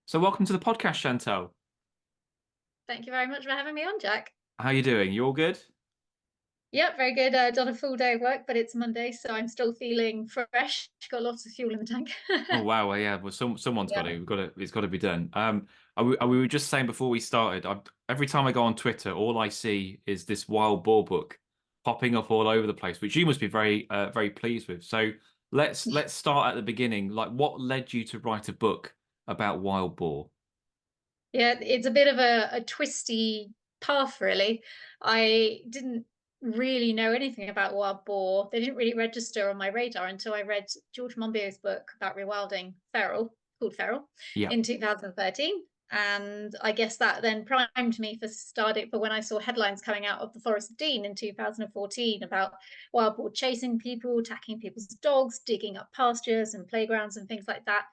So welcome to the podcast, Chantal. Thank you very much for having me on, Jack. How you doing? You all good? Yep, very good. Done a full day of work, but it's Monday, so I'm still feeling fresh. Got lots of fuel in the tank. Oh wow, well, yeah. Well, someone's got Yeah. to. We've got to. It's got to be done. We were just saying before we started. Every time I go on Twitter, all I see is this Wild Boar book popping up all over the place, which you must be very pleased with. So let's start at the beginning. Like, what led you to write a book about Wild Boar? Yeah, it's a bit of a twisty path, really. I didn't really know anything about wild boar. They didn't really register on my radar until I read George Monbiot's book about rewilding feral, called Feral, Yeah, in 2013. And I guess that then primed me for when I saw headlines coming out of the Forest of Dean in 2014 about wild boar chasing people, attacking people's dogs, digging up pastures and playgrounds and things like that.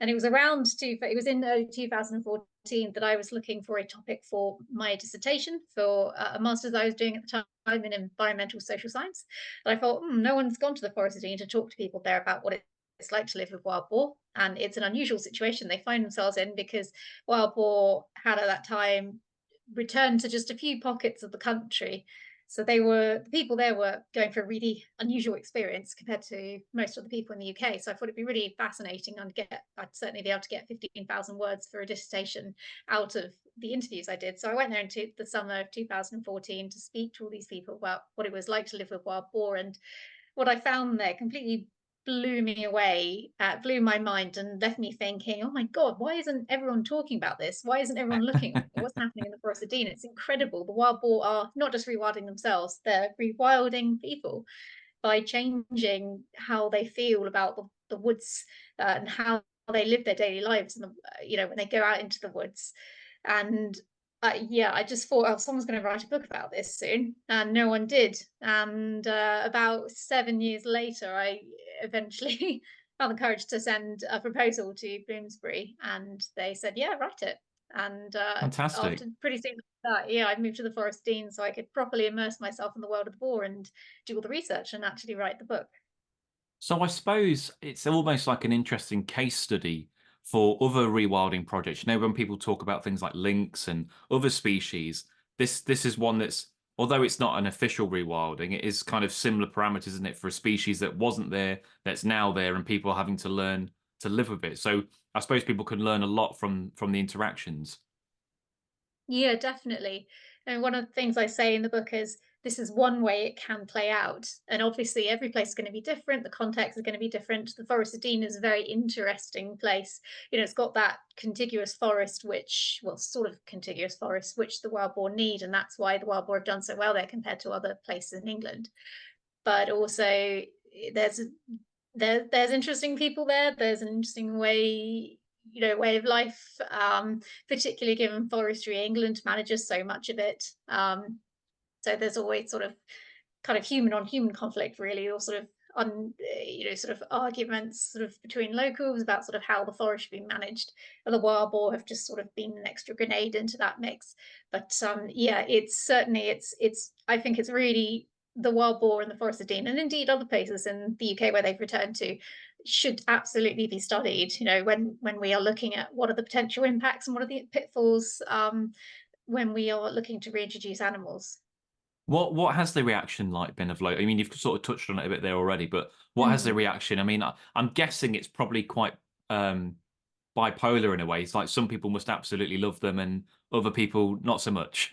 And it was in 2014 that I was looking for a topic for my dissertation for a master's I was doing at the time in environmental social science. And I thought, no one's gone to the Forest of Dean to talk to people there about what it's like to live with wild boar. And it's an unusual situation they find themselves in because wild boar had at that time returned to just a few pockets of the country. So the people there were going for a really unusual experience compared to most of the people in the UK. So I thought it'd be really fascinating and I'd certainly be able to get 15,000 words for a dissertation out of the interviews I did. So I went there into the summer of 2014 to speak to all these people about what it was like to live with wild boar. And what I found there completely blew me away, blew my mind, and left me thinking, oh my God, why isn't everyone talking about this? Why isn't everyone looking at what's happening in the Forest of Dean? It's incredible. The wild boar are not just rewilding themselves, they're rewilding people by changing how they feel about the woods and how they live their daily lives and when they go out into the woods. And yeah, I just thought, oh, someone's going to write a book about this soon, and no one did. And about 7 years later, I eventually found the courage to send a proposal to Bloomsbury, and they said, "Yeah, write it." And fantastic. after pretty soon after that, yeah, I moved to the Forest Dean so I could properly immerse myself in the world of the boar and do all the research and actually write the book. So I suppose it's almost like an interesting case study for other rewilding projects. You know, when people talk about things like lynx and other species, this is one that's, although it's not an official rewilding, it is kind of similar parameters, isn't it, for a species that wasn't there, that's now there, and people are having to learn to live with it. So I suppose people can learn a lot from the interactions. Yeah, definitely. And one of the things I say in the book is this is one way it can play out. And obviously, every place is going to be different. The context is going to be different. The Forest of Dean is a very interesting place. It's got that contiguous forest, sort of contiguous forest, which the wild boar need. And that's why the wild boar have done so well there compared to other places in England. But also, there's there's interesting people there. There's an interesting way of life, particularly given forestry England manages so much of it. So there's always sort of kind of human on human conflict, really, or sort of sort of arguments sort of between locals about sort of how the forest should be managed. And the wild boar have just sort of been an extra grenade into that mix. But yeah, it's I think it's really the wild boar and the Forest of Dean, and indeed other places in the UK where they've returned to, should absolutely be studied. When we are looking at what are the potential impacts and what are the pitfalls when we are looking to reintroduce animals. What has the reaction like been of late? I mean, you've sort of touched on it a bit there already, but what has the Mm. reaction? I mean, I'm guessing it's probably quite bipolar in a way. It's like some people must absolutely love them and other people not so much.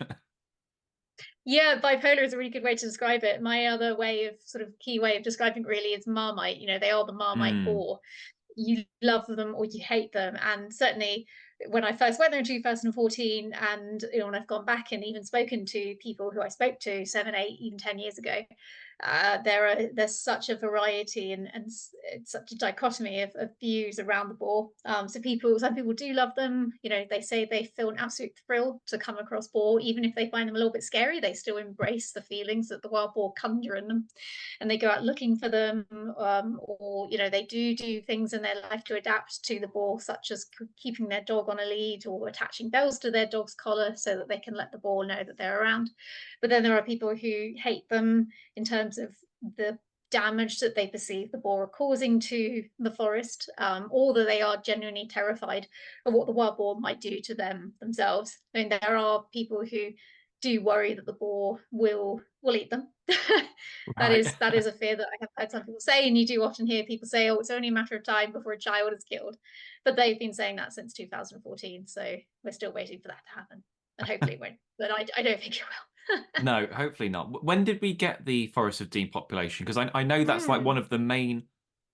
Yeah, bipolar is a really good way to describe it. My other key way of describing it really is Marmite. They are the Marmite Hmm. boar. You love them or you hate them. And certainly when I first went there in 2014, and when I've gone back and even spoken to people who I spoke to 7, 8, even 10 years ago, there's such a variety and it's such a dichotomy of views around the boar. Some people do love them. They say they feel an absolute thrill to come across boar, even if they find them a little bit scary. They still embrace the feelings that the wild boar conjure in them, and they go out looking for them, or they do things in their life to adapt to the boar, such as keeping their dog on a lead or attaching bells to their dog's collar so that they can let the boar know that they're around. But then there are people who hate them in terms of the damage that they perceive the boar are causing to the forest, or that they are genuinely terrified of what the wild boar might do to themselves. I mean, there are people who do worry that the boar will eat them. Right. That is a fear that I have heard some people say, and you do often hear people say, "Oh, it's only a matter of time before a child is killed," but they've been saying that since 2014, so we're still waiting for that to happen, and hopefully it won't. But I don't think it will. No, hopefully not. When did we get the Forest of Dean population? Because I know that's like one Hmm. of the main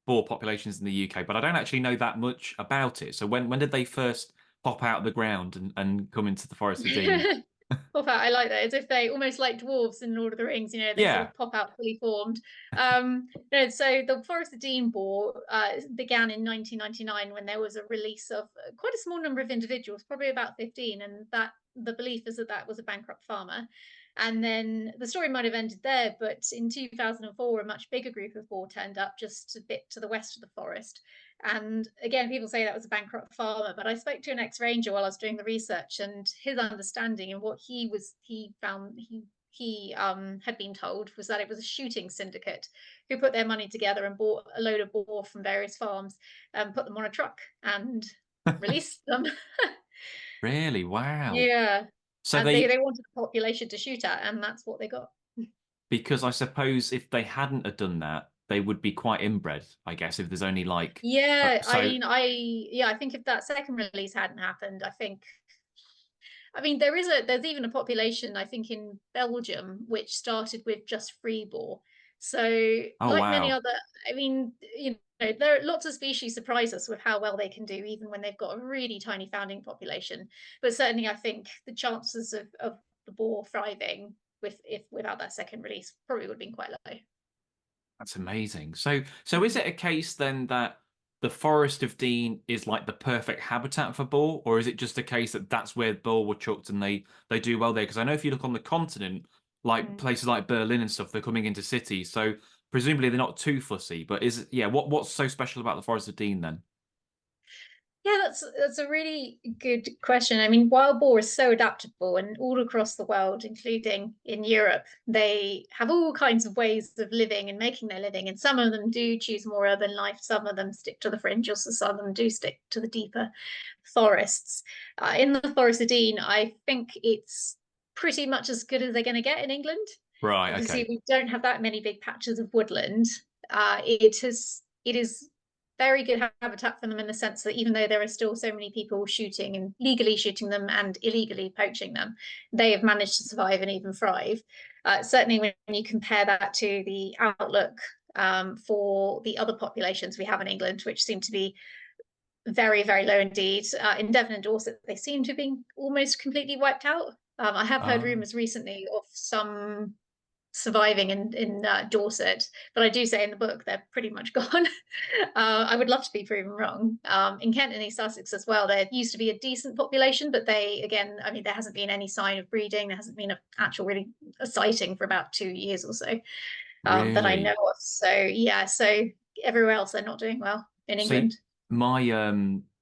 boar populations in the UK, but I don't actually know that much about it. So when did they first pop out of the ground and come into the Forest of Dean? Pop out. I like that. As if they almost like dwarves in Lord of the Rings, they sort Yeah. of pop out fully formed. No, so the Forest of Dean Boar began in 1999 when there was a release of quite a small number of individuals, probably about 15, and that the belief is that that was a bankrupt farmer. And then the story might have ended there, but in 2004, a much bigger group of boar turned up just a bit to the west of the forest. And again, people say that was a bankrupt farmer, but I spoke to an ex-ranger while I was doing the research, and his understanding and what he found he had been told was that it was a shooting syndicate who put their money together and bought a load of boar from various farms and put them on a truck and released them. Really? Wow. Yeah, So and they, they wanted the population to shoot at, and that's what they got. because I suppose if they hadn't have done that, they would be quite inbred, I guess, if there's only like, Yeah, I so, mean, I think if that second release hadn't happened, I mean, there's even a population, I think, in Belgium, which started with just free boar. So, oh, like many wow. other, I mean, there are lots of species surprise us with how well they can do, even when they've got a really tiny founding population. But certainly, I think the chances of the boar thriving without that second release probably would have been quite low. That's amazing. So is it a case then that the Forest of Dean is like the perfect habitat for boar, or is it just a case that that's where boar were chucked and they do well there? Because I know if you look on the continent, like Mm. places like Berlin and stuff, they're coming into cities, so presumably they're not too fussy. But yeah, what's so special about the Forest of Dean then? Yeah, that's a really good question. I mean, wild boar is so adaptable, and all across the world, including in Europe, they have all kinds of ways of living and making their living. And some of them do choose more urban life, some of them stick to the fringes, so some of them do stick to the deeper forests. In the Forest of Dean, I think it's pretty much as good as they're going to get in England. Right. Obviously, Okay. we don't have that many big patches of woodland. It is very good habitat for them in the sense that even though there are still so many people shooting and legally shooting them and illegally poaching them, they have managed to survive and even thrive. Certainly, when you compare that to the outlook for the other populations we have in England, which seem to be very, very low indeed. In Devon and Dorset, they seem to have been almost completely wiped out. I have heard Uh, rumours recently of some surviving in Dorset, but I do say in the book they're pretty much gone. I would love to be proven wrong. In Kent and East Sussex as well, there used to be a decent population, but they again, I mean, there hasn't been any sign of breeding. There hasn't been an actual really a sighting for about 2 years or so that I know really? of. So yeah, so everywhere else they're not doing well in See, England. my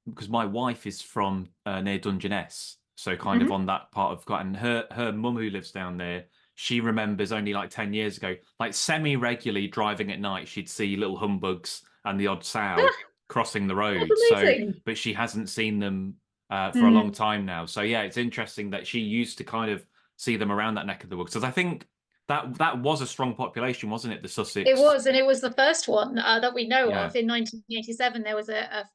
because my wife is from near Dungeness, so kind of Mm-hmm. on that part of Scotland. And her mum who lives down there, she remembers only like 10 years ago, like semi-regularly driving at night, she'd see little humbugs and the odd sow crossing the That's road. So, amazing. but she hasn't seen them for a long Mm. time now. So yeah, it's interesting that she used to kind of see them around that neck of the woods. Because I think that was a strong population, wasn't it? The It Sussex. was, and it was the first one that we know Yeah. of. In 1987, there was a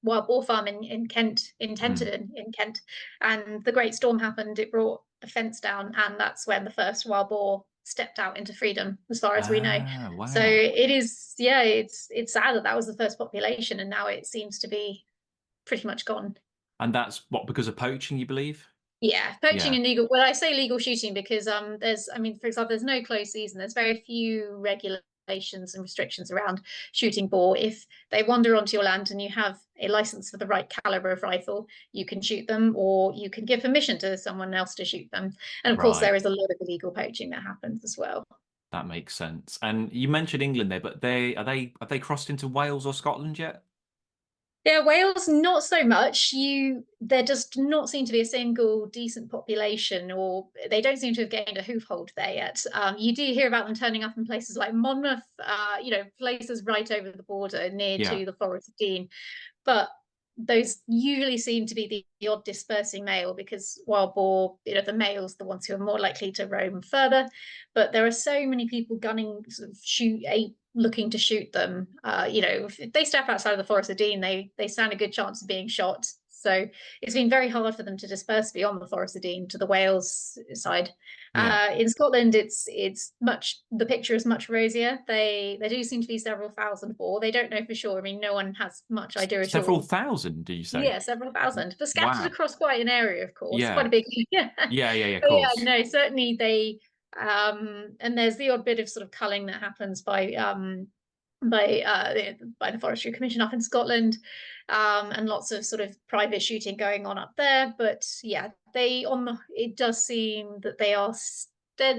wild boar farm in Kent, in Mm. Tenterden, in Kent, and the Great Storm happened. It brought a fence down, and that's when the first wild boar stepped out into freedom, as far as we know. Ah, So wow. it is, yeah, it's sad that that was the first population, and now it seems to be pretty much gone. And that's what, because of poaching, you believe? Yeah, poaching Yeah, and legal. Well, I say legal shooting because I mean, for example, there's no closed season. There's very few regulations and restrictions around shooting boar. If they wander onto your land and you have a license for the right caliber of rifle, you can shoot them, or you can give permission to someone else to shoot them. And of course, right. there is a lot of illegal poaching that happens as well. That makes sense. And you mentioned England there, but they are they have they crossed into Wales or Scotland yet? Yeah, Wales, not so much. There does not seem to be a single decent population, or they don't seem to have gained a hoofhold there yet. You do hear about them turning up in places like Monmouth, places right over the border near Yeah, to the Forest of Dean. But those usually seem to be the odd dispersing male because wild boar, the males, the ones who are more likely to roam further. But there are so many people gunning, sort of looking to shoot them. If they step outside of the Forest of Dean, they stand a good chance of being shot. So it's been very hard for them to disperse beyond the Forest of Dean to the Wales side. yeah. In Scotland, it's much the picture is much rosier. There do seem to be several thousand boar. They don't know for sure. I mean, no one has much idea at Several all. thousand, did you say? Yeah, several thousand, but scattered Wow. across quite an area, of course, quite Yeah. a big. Yeah, Of but yeah, course. no, certainly they. And there's the odd bit of sort of culling that happens by the Forestry Commission up in Scotland, and lots of sort of private shooting going on up there. But yeah, it does seem that they are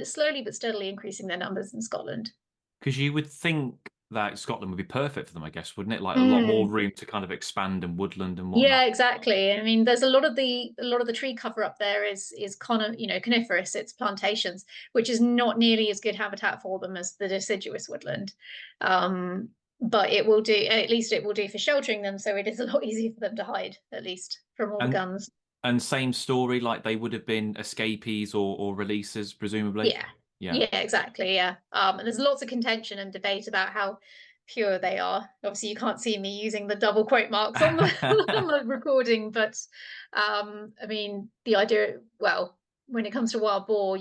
slowly but steadily increasing their numbers in Scotland. Because you would think that Scotland would be perfect for them, I guess, wouldn't it? Like a lot more Mm. room to kind of expand and woodland and Yeah, whatnot. exactly. I mean, there's a lot of the tree cover up there is coniferous. It's plantations, which is not nearly as good habitat for them as the deciduous woodland. Um, but it will do, at least it will do for sheltering them, so it is a lot easier for them to hide, at least from all the And guns. and same story, like they would have been escapees or releases, presumably. Yeah, Yeah. yeah, exactly. Yeah. And there's lots of contention and debate about how pure they are. Obviously, you can't see me using the double quote marks on the on the recording, but I mean, the idea. Well, when it comes to wild boar,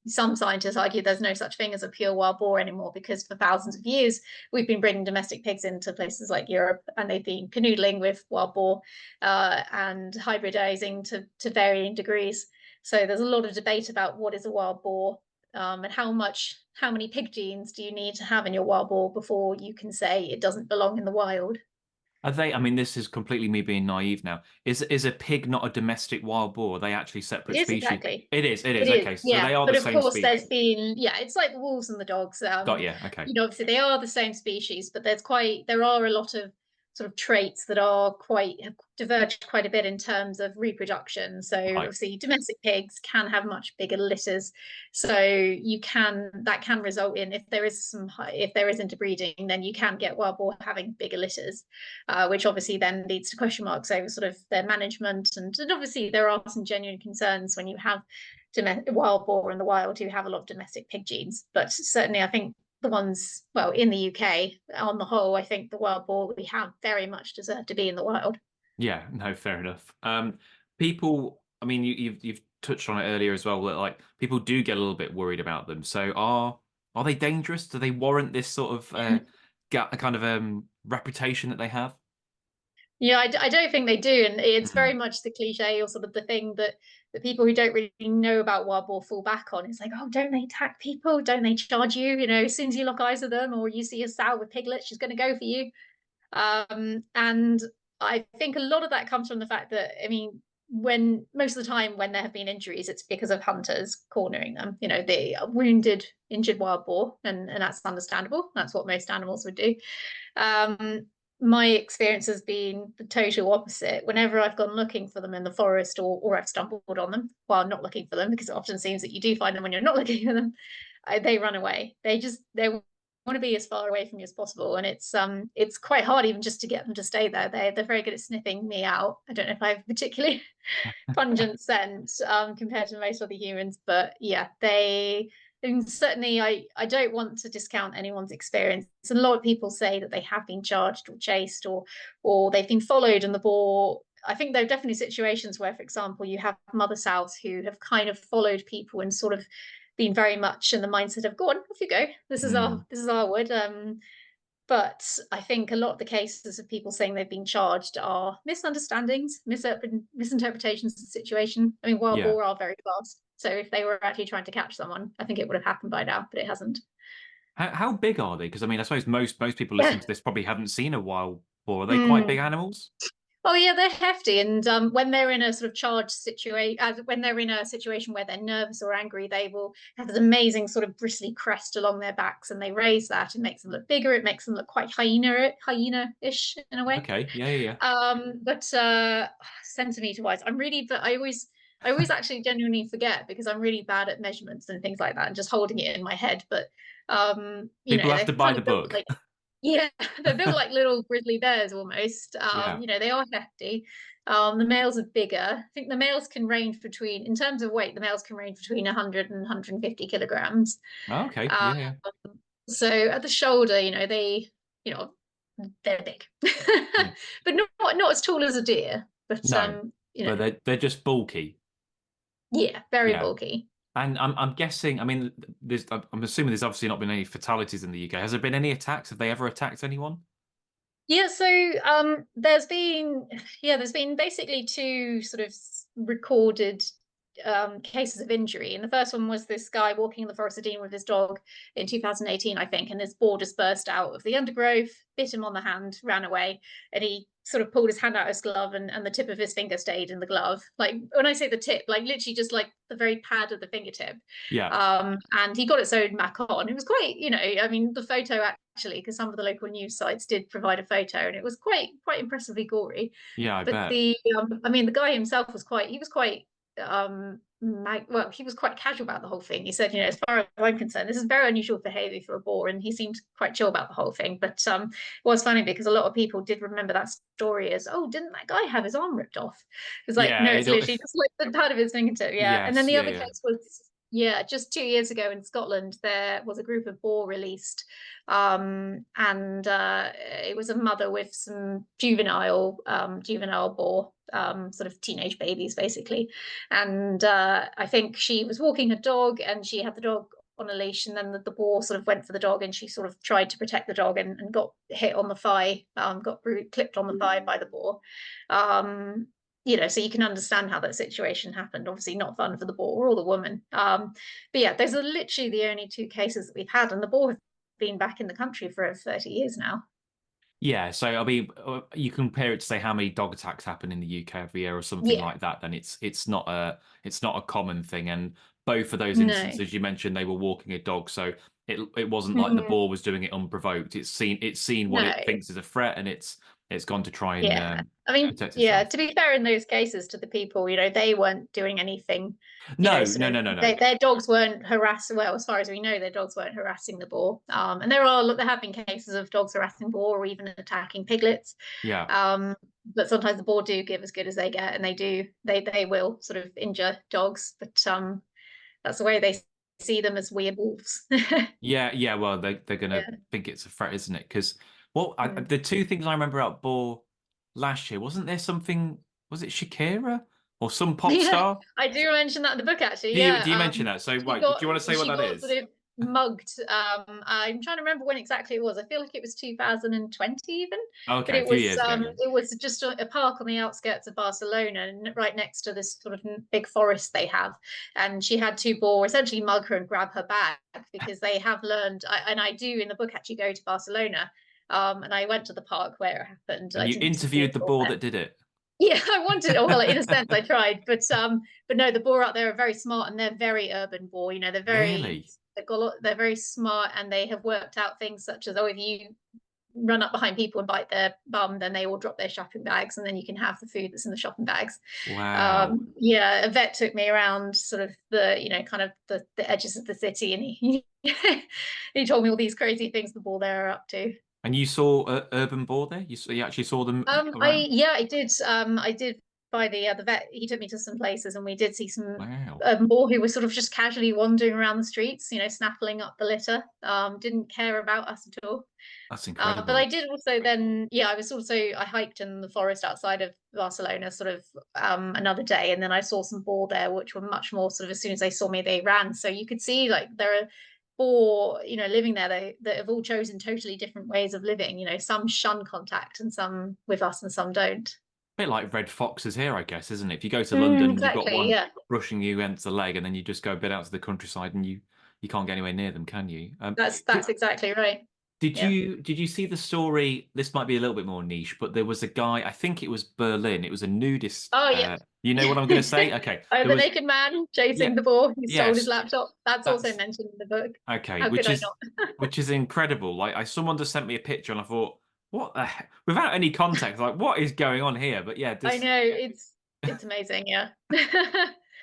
some scientists argue there's no such thing as a pure wild boar anymore because for thousands of years we've been bringing domestic pigs into places like Europe, and they've been canoodling with wild boar and hybridizing to varying degrees. So there's a lot of debate about what is a wild boar, and how many pig genes do you need to have in your wild boar before you can say it doesn't belong in the wild? Are they, I mean, this is completely me being naive now. Is a pig not a domestic wild boar? Are they actually It separate is species? exactly. It It is. is, Okay, so yeah. they are the But of same course, there's species. been, yeah, it's like the wolves and the dogs. Got you. Okay. Obviously they are the same species, but there are a lot of sort of traits that have diverged quite a bit in terms of reproduction. So Right. obviously domestic pigs can have much bigger litters. So that can result in, if there is interbreeding, then you can get wild boar having bigger litters, which obviously then leads to question marks over sort of their management. And obviously there are some genuine concerns when you have wild boar in the wild who have a lot of domestic pig genes. But certainly, I think the ones, well, in the UK, on the whole, I think the wild boar we have very much deserve to be in the wild. Yeah, no, fair enough. People, I mean, you've touched on it earlier as well, that like people do get a little bit worried about them. So are they dangerous? Do they warrant this sort of kind of reputation that they have? Yeah, I don't think they do, and it's Mhm. very much the cliche or sort of the thing that the people who don't really know about wild boar fall back on. It's like, oh, don't they attack people? Don't they charge you? As soon as you lock eyes with them, or you see a sow with piglets, she's going to go for you. And I think a lot of that comes from the fact that, I mean, when most of the time when there have been injuries, it's because of hunters cornering them. The injured wild boar, and that's understandable. That's what most animals would do. Um, my experience has been the total opposite. Whenever I've gone looking for them in the forest, or I've stumbled on them while not looking for them, because it often seems that you do find them when you're not looking for them, they run away. They want to be as far away from you as possible, and it's quite hard even just to get them to stay there. They're very good at sniffing me out. I don't know if I have particularly pungent scent, compared to most other humans, but yeah, and certainly I don't want to discount anyone's experience. And a lot of people say that they have been charged or chased, or they've been followed, and the boar. I think there are definitely situations where, for example, you have mother sows who have kind of followed people and sort of been very much in the mindset of, go on, off you go. Mm. This is our wood. But I think a lot of the cases of people saying they've been charged are misunderstandings, misinterpretations of the situation. I mean, wild Yeah. boar are very fast. So if they were actually trying to catch someone, I think it would have happened by now, but it hasn't. How big are they? Because I mean, I suppose most people Yeah. listening to this probably haven't seen a wild boar. Are they quite big Mm. animals? Oh yeah, they're hefty, and when they're in a sort of charged situation, when they're in a situation where they're nervous or angry, they will have this amazing sort of bristly crest along their backs, and they raise that. It makes them look bigger. It makes them look quite hyena-ish in a way. Okay, yeah, yeah, yeah. But centimeter wise, but I always actually genuinely forget because I'm really bad at measurements and things like that, and just holding it in my head. But People have to they're buy kind the of built book. like yeah, they're built like little grizzly bears almost. Yeah. They are hefty. The males are bigger. I think the males can range between, in terms of weight, the males can range between 100 and 150 kilograms. Oh, okay, Uh, yeah, yeah, so at the shoulder, you know, they're big, yeah. but not as tall as a deer. But No, but they're just bulky. yeah, very Yeah. bulky. And I'm guessing, I mean, I'm assuming there's obviously not been any fatalities in the UK. Has there been any attacks? Have they ever attacked anyone? Yeah, so there's been basically two sort of recorded cases of injury. And the first one was this guy walking in the Forest of Dean with his dog in 2018, I think, and his boar just burst out of the undergrowth, bit him on the hand, ran away, and he sort of pulled his hand out of his glove, and the tip of his finger stayed in the glove. Like when I say the tip, like literally just like the very pad of the fingertip. Yeah, And he got it sewed back on. It was quite, I mean, the photo actually, because some of the local news sites did provide a photo, and it was quite impressively gory. yeah, I But bet. I mean, the guy himself was quite well, he was quite casual about the whole thing. He said, as far as I'm concerned, this is very unusual behavior for a boar, and he seemed quite chill about the whole thing. But it was funny because a lot of people did remember that story as, oh, didn't that guy have his arm ripped off? It's like, Yeah, no, it's literally just like the pad of his fingertip. Yeah. And then yes, the yeah, other yeah. case was, yeah, just 2 years ago in Scotland, there was a group of boar released, and it was a mother with some juvenile boar, sort of teenage babies, basically. And I think she was walking her dog, and she had the dog on a leash, and then the boar sort of went for the dog, and she sort of tried to protect the dog, and got hit on the thigh, clipped on the thigh by the boar. Um, so you can understand how that situation happened. Obviously, not fun for the boar or the woman. But yeah, those are literally the only two cases that we've had, and the boar have been back in the country for over 30 years now. Yeah, so I mean, you compare it to say how many dog attacks happen in the UK every year or something Yeah, like that, then it's not a common thing. And both of those no, instances you mentioned, they were walking a dog, so it wasn't like the Mhm. boar was doing it unprovoked. It's seen what No, it thinks is a threat, and it's gone to try and yeah. I mean, protect yeah, itself. to be fair in those cases to the people, they weren't doing anything, No, sort no, of, no, no, no. their dogs weren't harassing, well, as far as we know, their dogs weren't harassing the boar. And there have been cases of dogs harassing boar or even attacking piglets. Yeah. But sometimes the boar do give as good as they get, and they will sort of injure dogs, but that's the way they see them, as weird wolves. Yeah, yeah. Well, they're gonna Yeah. think it's a threat, isn't it? Because Mm. the two things I remember about Boar last year, wasn't there something? Was it Shakira or some pop Yeah, star? I do mention that in the book actually. Do you Yeah, mention that? So, she right, do got you want to say what she that got is? sort of mugged. I'm trying to remember when exactly it was. I feel like it was 2020 even, but Okay, a few years ago. Yeah. it was just a park on the outskirts of Barcelona, and right next to this sort of big forest they have. And she had two boar essentially mug her and grab her bag because they have learned. And I do in the book actually go to Barcelona. And I went to the park where it happened. And I you didn't see interviewed it the all boar there. that did it. Yeah, I wanted. Oh, well, in a sense, I tried, but no, the boar out there are very smart, and they're very urban boar. Really? They're very smart, and they have worked out things such as, oh, if you run up behind people and bite their bum, then they will drop their shopping bags, and then you can have the food that's in the shopping bags. Wow. Yeah, a vet took me around sort of kind of the edges of the city, and he he told me all these crazy things the boar there are up to. And you saw urban boar there? You actually saw them around? I did. I did by the vet. He took me to some places, and we did see some Wow, boar who were sort of just casually wandering around the streets, snaffling up the litter. Didn't care about us at all. that's But I incredible. did also then, yeah, I hiked in the forest outside of Barcelona, sort of another day, and then I saw some boar there, which were much more sort of, as soon as they saw me, they ran. So you could see like there are boar, living there, they that have all chosen totally different ways of living. Some shun contact, and some with us, and some don't. Bit like red foxes here, I guess, isn't it? If you go to London, you've got Exactly. one Yeah. brushing you against the leg, and then you just go a bit out to the countryside, and you can't get anywhere near them, can you? That's exactly right. Yeah. Did you see the story? This might be a little bit more niche, but there was a guy, I think it was Berlin. It was a nudist. Oh yeah. You know what I'm going to say? Okay, Oh, there the was naked man yeah, chasing the boar who stole his yes, laptop. That's also that's mentioned in the book. okay, How could I not? which is incredible. Like, someone just sent me a picture, and I thought, what the heck? Without any context, like, what is going on here? But yeah, I this. know it's amazing. Yeah.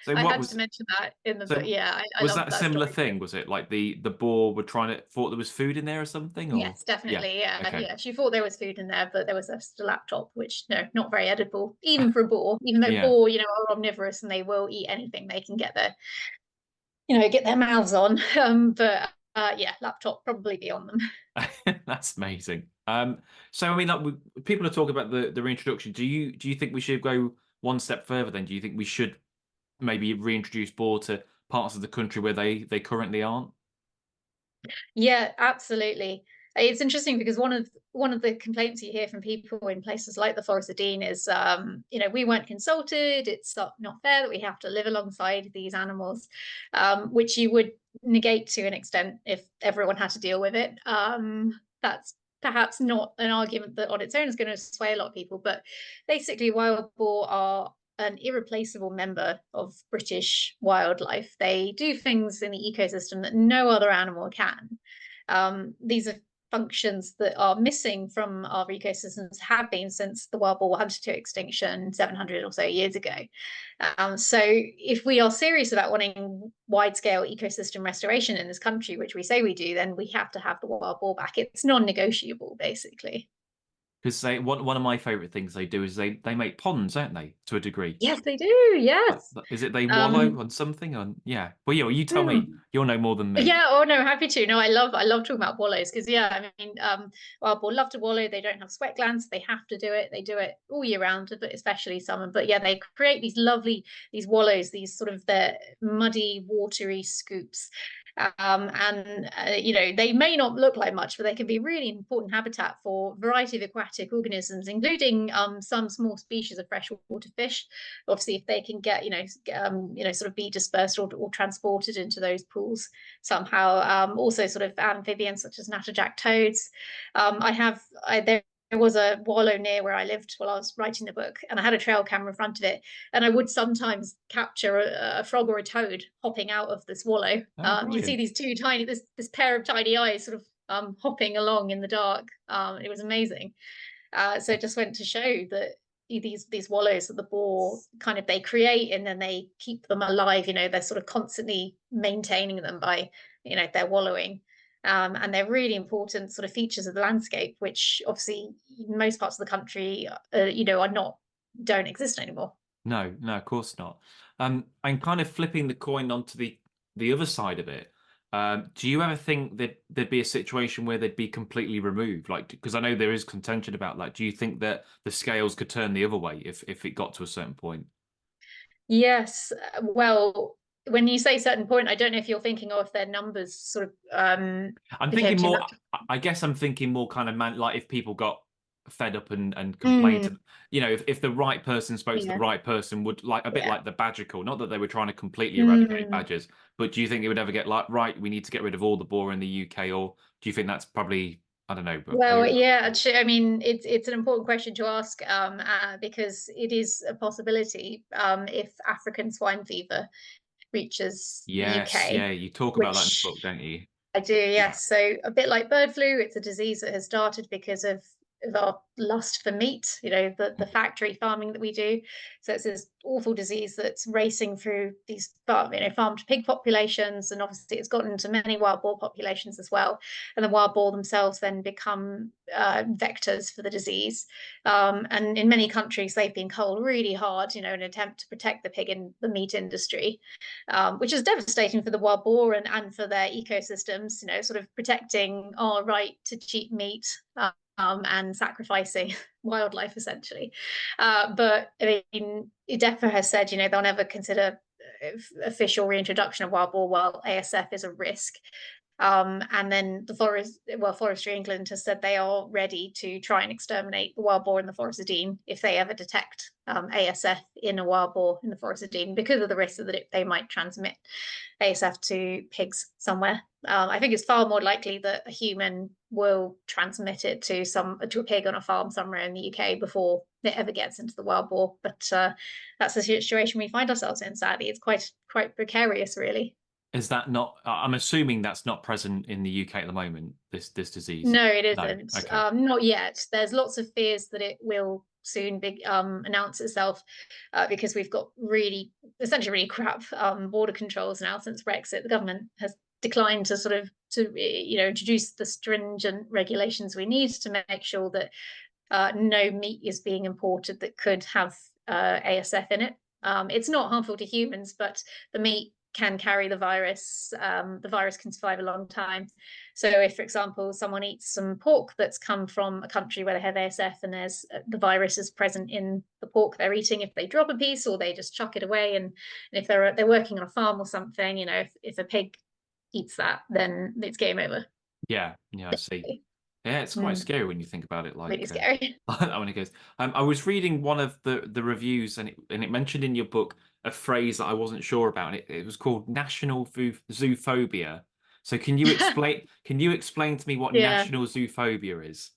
So I what had to was mention that in the book. so Yeah, I was love that a that similar story too. thing? Was it like the boar were trying to thought there was food in there or something? Or Yes, yeah, definitely. Yeah, okay. yeah. She thought there was food in there, but there was just a laptop, which no, not very edible, even for a boar. Even though Yeah. boar, are omnivorous and they will eat anything they can get their mouths on. But yeah, laptop probably be on them. That's amazing. So I mean, like, people are talking about the reintroduction. Do you think we should go one step further? Then do you think we should maybe reintroduce boar to parts of the country where they currently aren't? Yeah, absolutely. It's interesting because one of the complaints you hear from people in places like the Forest of Dean is, we weren't consulted. It's not fair that we have to live alongside these animals, which you would negate to an extent if everyone had to deal with it. That's perhaps not an argument that on its own is going to sway a lot of people, but basically, wild boar are an irreplaceable member of British wildlife. They do things in the ecosystem that no other animal can. These are functions that are missing from our ecosystems, have been since the wild boar hunted to extinction 700 or so years ago. So if we are serious about wanting wide-scale ecosystem restoration in this country, which we say we do, then we have to have the wild boar back. It's non-negotiable, basically. Because one of my favorite things they do is they make ponds, don't they, to a degree? Yes, they do. Like, Yes. is it they wallow Um, on something? On yeah. Well, yeah. Well, you tell me. hmm. You'll know more than me. Yeah, oh no, happy to. No, I love talking about wallows because yeah, I mean, wild boar love to wallow. They don't have sweat glands. They have to do it. They do it all year round, but especially summer. But yeah, they create these wallows, these sort of the muddy, watery scoops. And they may not look like much, but they can be really important habitat for a variety of aquatic organisms, including some small species of freshwater fish. Obviously, if they can get, sort of be dispersed or transported into those pools somehow. Also, sort of amphibians such as natterjack toads. There was a wallow near where I lived while I was writing the book, and I had a trail camera in front of it, and I would sometimes capture a frog or a toad hopping out of this wallow. Oh, You'd see brilliant. these this pair of tiny eyes sort of hopping along in the dark. It was amazing. So it just went to show that these wallows that the boar kind of they create and then they keep them alive. They're sort of constantly maintaining them by their wallowing. And they're really important sort of features of the landscape, which obviously in most parts of the country, are not don't exist anymore. No, no, of course not. I'm kind of flipping the coin onto the other side of it. Do you ever think that there'd be a situation where they'd be completely removed? Like, because I know there is contention about that. Do you think that the scales could turn the other way if it got to a certain point? Yes. Well, when you say certain point, I don't know if you're thinking of if their numbers sort of I'm became thinking too more. much. I guess I'm thinking more kind of like if people got fed up and complained Mm, to, if the right person spoke to the yeah. right person, would like a bit Yeah. like the badger call. Not that they were trying to completely eradicate Mm. badgers, but do you think it would ever get like, right, we need to get rid of all the boar in the UK, or do you think that's probably, I don't know, Well, over? yeah, I mean, it's an important question to ask because it is a possibility if African swine fever reaches the Yes, UK, yeah, you talk about that in the which book, don't you? I do, Yeah. yes. So a bit like bird flu, it's a disease that has started because of our lust for meat, the factory farming that we do. So it's this awful disease that's racing through these farmed pig populations, and obviously it's gotten into many wild boar populations as well. And the wild boar themselves then become vectors for the disease. And in many countries, they've been culled really hard, in an attempt to protect the pig and the meat industry, which is devastating for the wild boar and for their ecosystems, sort of protecting our right to cheap meat and sacrificing wildlife essentially. But I mean, DEFRA has said, they'll never consider official reintroduction of wild boar while ASF is a risk. And then Forestry England has said they are ready to try and exterminate the wild boar in the Forest of Dean if they ever detect ASF in a wild boar in the Forest of Dean because of the risk that they might transmit ASF to pigs somewhere. I think it's far more likely that a human will transmit it to a pig on a farm somewhere in the UK before it ever gets into the wild boar. But that's the situation we find ourselves in. Sadly, it's quite precarious, really. Is that not? I'm assuming that's not present in the UK at the moment. This disease. No, it No. isn't. Okay. Not yet. There's lots of fears that it will soon announce itself because we've got essentially really crap border controls now since Brexit. The government has declined to introduce the stringent regulations we need to make sure that no meat is being imported that could have ASF in it. It's not harmful to humans, but the meat can carry the virus. The virus can survive a long time. So if, for example, someone eats some pork that's come from a country where they have ASF and there's the virus is present in the pork they're eating, if they drop a piece or they just chuck it away, and if they're working on a farm or something, if a pig eats that, then it's game over. Yeah. Yeah. I see. Yeah, it's quite Mm, scary when you think about it. really scary. When it goes. I was reading one of the reviews, and it mentioned in your book a phrase that I wasn't sure about. And it was called national zoophobia. So Can you explain to me what Yeah. national zoophobia is?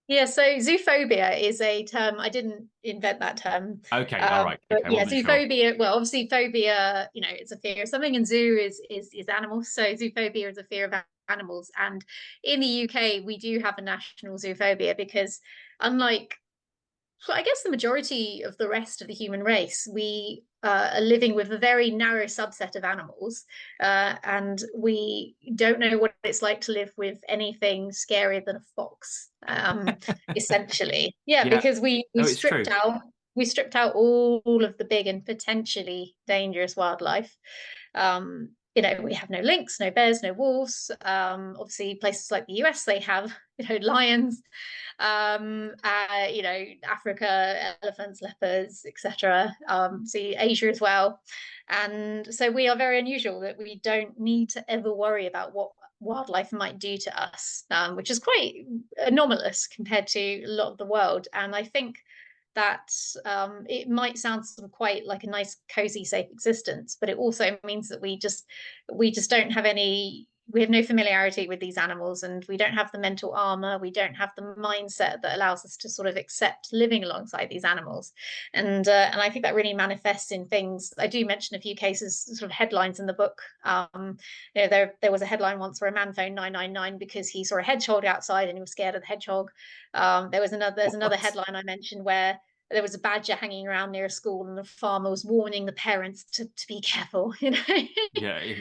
Yeah, so zoophobia is a term. I didn't invent that term. Okay. All right. But Okay. I yeah, wasn't sure. zoophobia, well, obviously phobia, it's a fear of something, and zoo is animals. So zoophobia is a fear of animals. And in the UK, we do have a national zoophobia because unlike I guess the majority of the rest of the human race, we are living with a very narrow subset of animals, and we don't know what it's like to live with anything scarier than a fox. Essentially, yeah, Yeah. because we No, it's stripped true. out we stripped out all of the big and potentially dangerous wildlife. We have no lynx, no bears, no wolves. Obviously, places like the US, they have lions, Africa, elephants, leopards, etc. See Asia as well. And so we are very unusual that we don't need to ever worry about what wildlife might do to us, which is quite anomalous compared to a lot of the world. And I think that it might sound sort of quite like a nice, cozy, safe existence, but it also means that we just don't have any we have no familiarity with these animals, and we don't have the mental armor, we don't have the mindset that allows us to sort of accept living alongside these animals. And I think that really manifests in things. I do mention a few cases, sort of headlines in the book. There was a headline once where a man phoned 999 because he saw a hedgehog outside and he was scared of the hedgehog. There's another What? headline I mentioned where there was a badger hanging around near a school and the farmer was warning the parents to be careful. Yeah. Yeah. It's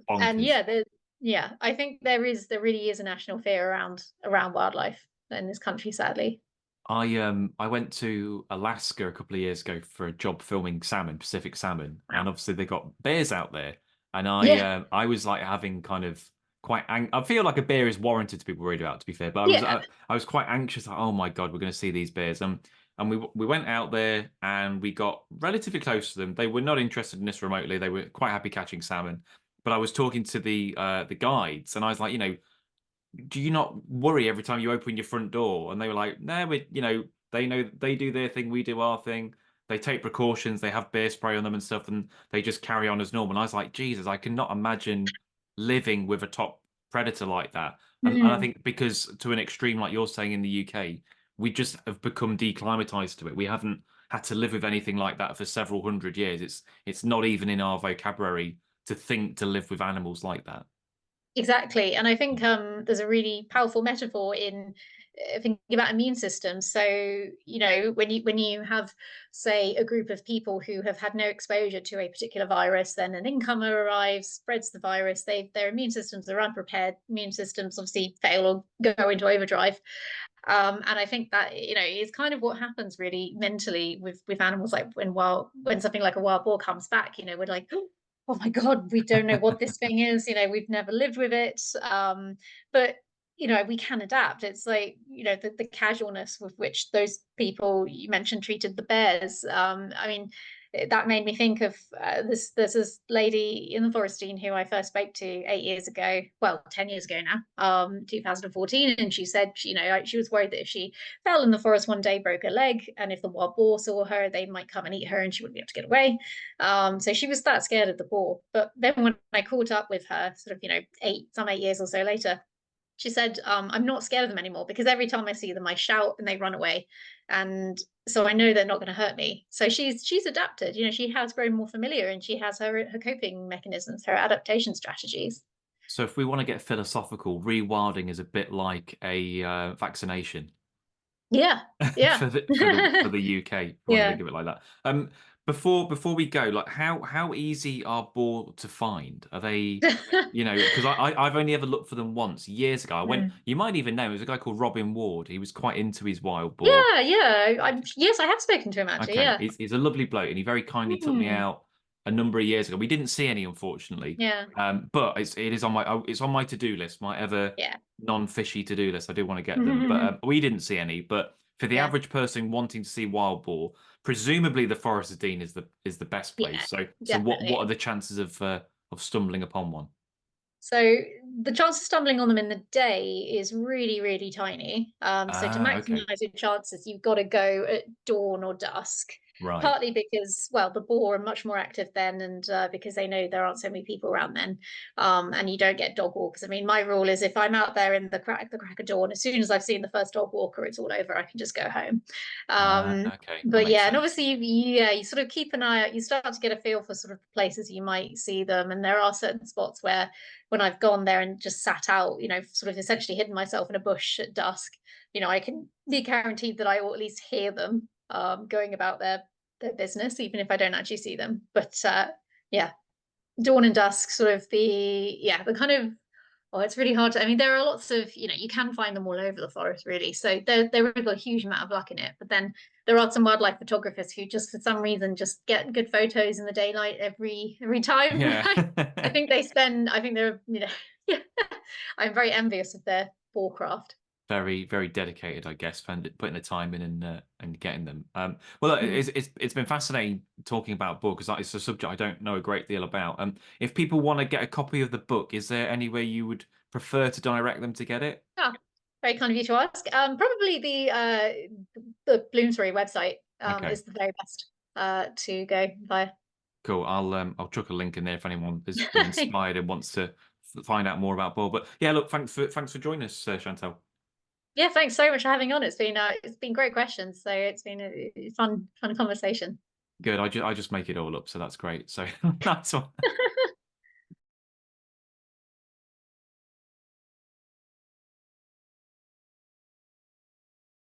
And bonkers. yeah, I think there really is a national fear around wildlife in this country, sadly. I went to Alaska a couple of years ago for a job filming salmon, Pacific salmon, and Wow. obviously they got bears out there, and Yeah, I was like having kind of I feel like a bear is warranted to be worried about, to be fair, but yeah. I was quite anxious, like, oh my God, we're going to see these bears, and we went out there and we got relatively close to them. They were not interested in this remotely. They were quite happy catching salmon, but I was talking to the guides, and I was like, do you not worry every time you open your front door? And they were like, no, they know they do their thing, we do our thing. They take precautions, they have bear spray on them and stuff, and they just carry on as normal. And I was like, Jesus, I cannot imagine living with a top predator like that. And I Mm. think because to an extreme, like you're saying in the UK, we just have become declimatized to it. We haven't had to live with anything like that for several hundred years. It's not even in our vocabulary to think to live with animals like that. Exactly. And I think there's a really powerful metaphor in thinking about immune systems. So, when you have, say, a group of people who have had no exposure to a particular virus, then an incomer arrives, spreads the virus, their immune systems are unprepared, immune systems obviously fail or go into overdrive. And I think that is kind of what happens really mentally with animals, like when something like a wild boar comes back, we're like, oh my God, we don't know what this thing is. We've never lived with it. But we can adapt. It's like, the casualness with which those people you mentioned treated the bears. I mean, that made me think of there's this lady in the Forestine who I first spoke to 8 years ago, well, 10 years ago now, 2014. And she said, she was worried that if she fell in the forest one day, broke her leg, and if the wild boar saw her, they might come and eat her and she wouldn't be able to get away. So she was that scared of the boar. But then when I caught up with her, sort of, 8 years or so later, She said, I'm not scared of them anymore because every time I see them, I shout and they run away. And so I know they're not going to hurt me. So she's adapted. You know, she has grown more familiar and she has her coping mechanisms, her adaptation strategies. So if we want to get philosophical, rewilding is a bit like a vaccination. Yeah, yeah, for the UK, if you want to yeah. think of it like that. Before we go, like how easy are boar to find? Are they, because I've only ever looked for them once years ago. I went. Mm. You might even know. It was a guy called Robin Ward. He was quite into his wild boar. Yeah, yeah. Yes, I have spoken to him actually. Okay, Yeah. he's a lovely bloke, and he very kindly took me Mm. out a number of years ago. We didn't see any, unfortunately, Yeah, but it is on my to-do list, my ever yeah. non-fishy to-do list. I do want to get them, but we didn't see any. But for the Yeah, average person wanting to see wild boar, presumably the Forest of Dean is the best place. yeah, So what are definitely. the chances of stumbling upon one? So the chance of stumbling on them in the day is really, really tiny. So to Ah, okay, maximize your chances, you've got to go at dawn or dusk. right, Partly because, well, the boar are much more active then, and because they know there aren't so many people around then, and you don't get dog walkers. I mean, my rule is if I'm out there in the crack of dawn, as soon as I've seen the first dog walker, it's all over. I can just go home. okay, that But makes yeah, and sense. obviously, you sort of keep an eye out. You start to get a feel for sort of places you might see them, and there are certain spots where when I've gone there and just sat out, sort of essentially hidden myself in a bush at dusk, I can be guaranteed that I will at least hear them going about their business, even if I don't actually see them. But yeah, dawn and dusk, sort of the kind of it's really hard to. I mean, there are lots of you can find them all over the forest, really. So there is a huge amount of luck in it. But then there are some wildlife photographers who just for some reason just get good photos in the daylight every time. Yeah. I think they spend. I think they're yeah. I'm very envious of their craft. Very, very dedicated, I guess, putting the time in and getting them. Well, Mm. it's been fascinating talking about book because it's a subject I don't know a great deal about. If people want to get a copy of the book, is there any way you would prefer to direct them to get it? Ah, very kind of you to ask. Probably the Bloomsbury website Okay, is the very best to go via. cool. I'll chuck a link in there if anyone has been inspired and wants to find out more about Bob. But yeah, look, thanks for joining us, Chantal. Yeah, thanks so much for having on. It's been great questions, so it's been a fun conversation. Good. I just make it all up, so that's great. So that's one.